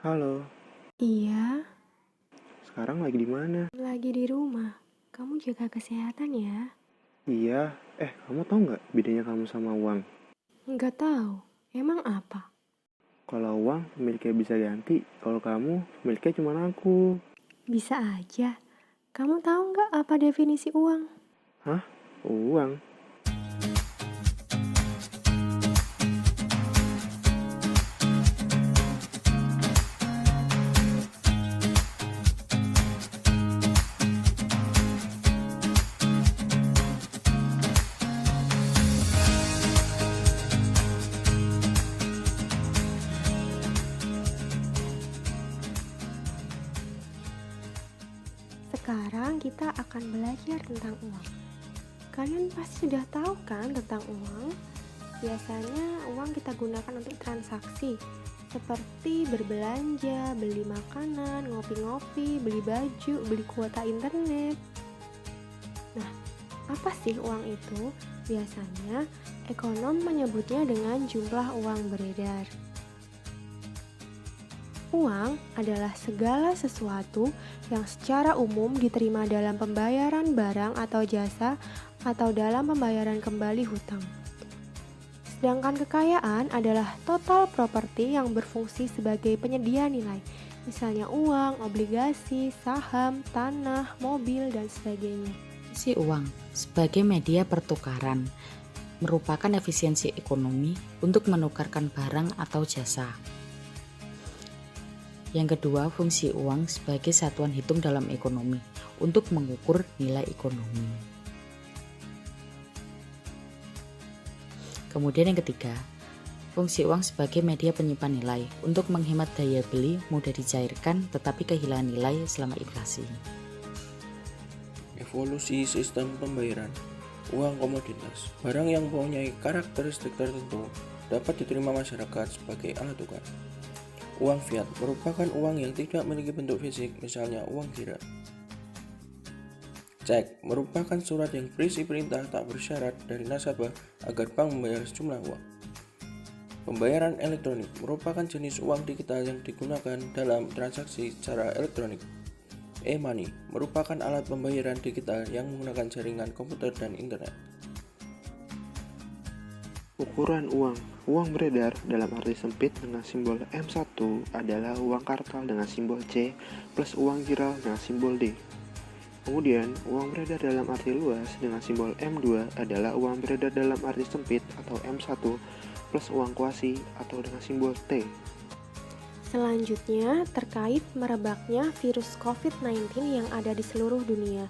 Halo, Iya, sekarang lagi di mana? lagi di rumah. Kamu jaga kesehatan ya? Iya, kamu tahu nggak bedanya kamu sama uang? Nggak tahu. Emang apa? Kalau uang miliknya bisa ganti, kalau kamu miliknya cuma aku. Bisa aja. Kamu tahu nggak apa definisi uang? Hah? Uang? Sekarang kita akan belajar tentang uang. Kalian pasti sudah tahu kan tentang uang? Biasanya uang kita gunakan untuk transaksi, seperti berbelanja, beli makanan, ngopi-ngopi, beli baju, beli kuota internet. Nah, apa sih uang itu? Biasanya, ekonom menyebutnya dengan jumlah uang beredar. Uang adalah segala sesuatu yang secara umum diterima dalam pembayaran barang atau jasa atau dalam pembayaran kembali hutang. Sedangkan kekayaan adalah total properti yang berfungsi sebagai penyedia nilai, misalnya uang, obligasi, saham, tanah, mobil, dan sebagainya. Fungsi uang sebagai media pertukaran merupakan efisiensi ekonomi untuk menukarkan barang atau jasa. Yang kedua, fungsi uang sebagai satuan hitung dalam ekonomi untuk mengukur nilai ekonomi. Kemudian yang ketiga, fungsi uang sebagai media penyimpan nilai untuk menghemat daya beli mudah dicairkan tetapi kehilangan nilai selama inflasi. Evolusi sistem pembayaran. Uang komoditas, barang yang mempunyai karakteristik tertentu, dapat diterima masyarakat sebagai alat tukar. Uang fiat merupakan uang yang tidak memiliki bentuk fisik, misalnya uang kira. Cek merupakan surat yang berisi perintah tak bersyarat dari nasabah agar bank membayar sejumlah uang. Pembayaran elektronik merupakan jenis uang digital yang digunakan dalam transaksi secara elektronik. E-money merupakan alat pembayaran digital yang menggunakan jaringan komputer dan internet. Ukuran uang. Uang beredar dalam arti sempit dengan simbol M1 adalah uang kartal dengan simbol C plus uang giral dengan simbol D. Kemudian, uang beredar dalam arti luas dengan simbol M2 adalah uang beredar dalam arti sempit atau M1 plus uang kuasi atau dengan simbol T. Selanjutnya, terkait merebaknya virus COVID-19 yang ada di seluruh dunia.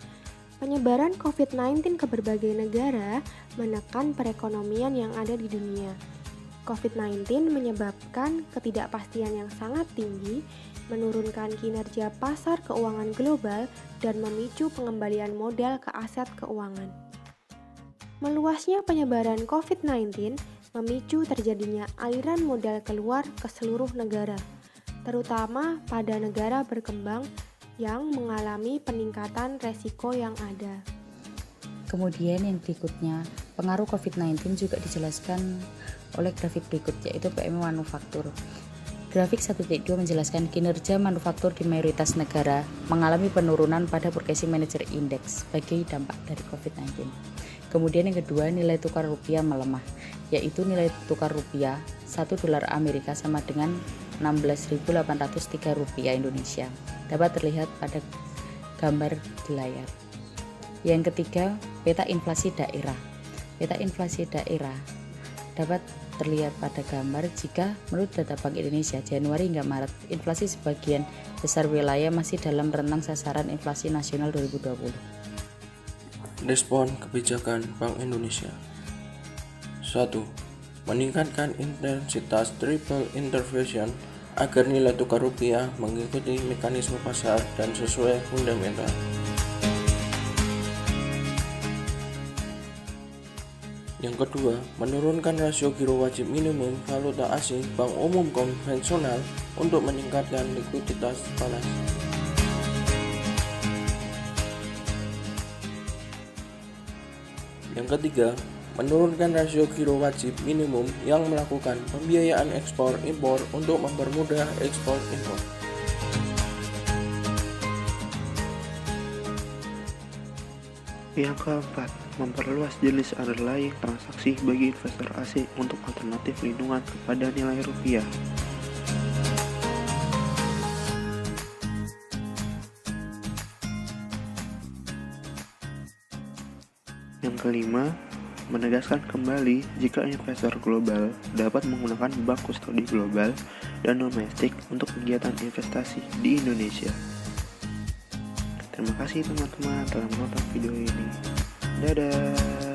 Penyebaran COVID-19 ke berbagai negara menekan perekonomian yang ada di dunia. COVID-19 menyebabkan ketidakpastian yang sangat tinggi, menurunkan kinerja pasar keuangan global, dan memicu pengembalian modal ke aset keuangan. Meluasnya penyebaran COVID-19 memicu terjadinya aliran modal keluar ke seluruh negara, terutama pada negara berkembang yang mengalami peningkatan resiko yang ada. Kemudian yang berikutnya, pengaruh COVID-19 juga dijelaskan oleh grafik berikut, yaitu PMI manufaktur. Grafik 1.2 menjelaskan kinerja manufaktur di mayoritas negara mengalami penurunan pada Purchasing Manager Index sebagai dampak dari COVID-19. Kemudian yang kedua, nilai tukar rupiah melemah, yaitu nilai tukar rupiah 1 dolar Amerika sama dengan 16.803 rupiah Indonesia. Dapat terlihat pada gambar di layar. Yang ketiga, peta inflasi daerah. Peta inflasi daerah dapat terlihat pada gambar jika menurut data Bank Indonesia Januari hingga Maret, inflasi sebagian besar wilayah masih dalam rentang sasaran inflasi nasional 2020. Respon kebijakan Bank Indonesia. 1. Meningkatkan intensitas triple intervention agar nilai tukar rupiah mengikuti mekanisme pasar dan sesuai fundamental. Yang kedua, menurunkan rasio giro wajib minimum valuta asing bank umum konvensional untuk meningkatkan likuiditas panas. Yang ketiga, menurunkan rasio giro wajib minimum yang melakukan pembiayaan ekspor-impor untuk mempermudah ekspor-impor. Yang keempat, memperluas jenis underlying transaksi bagi investor asing untuk alternatif lindungan kepada nilai rupiah. Yang kelima, menegaskan kembali jika investor global dapat menggunakan bank kustodi global dan domestik untuk kegiatan investasi di Indonesia. Terima kasih teman-teman telah menonton video ini. Dadah.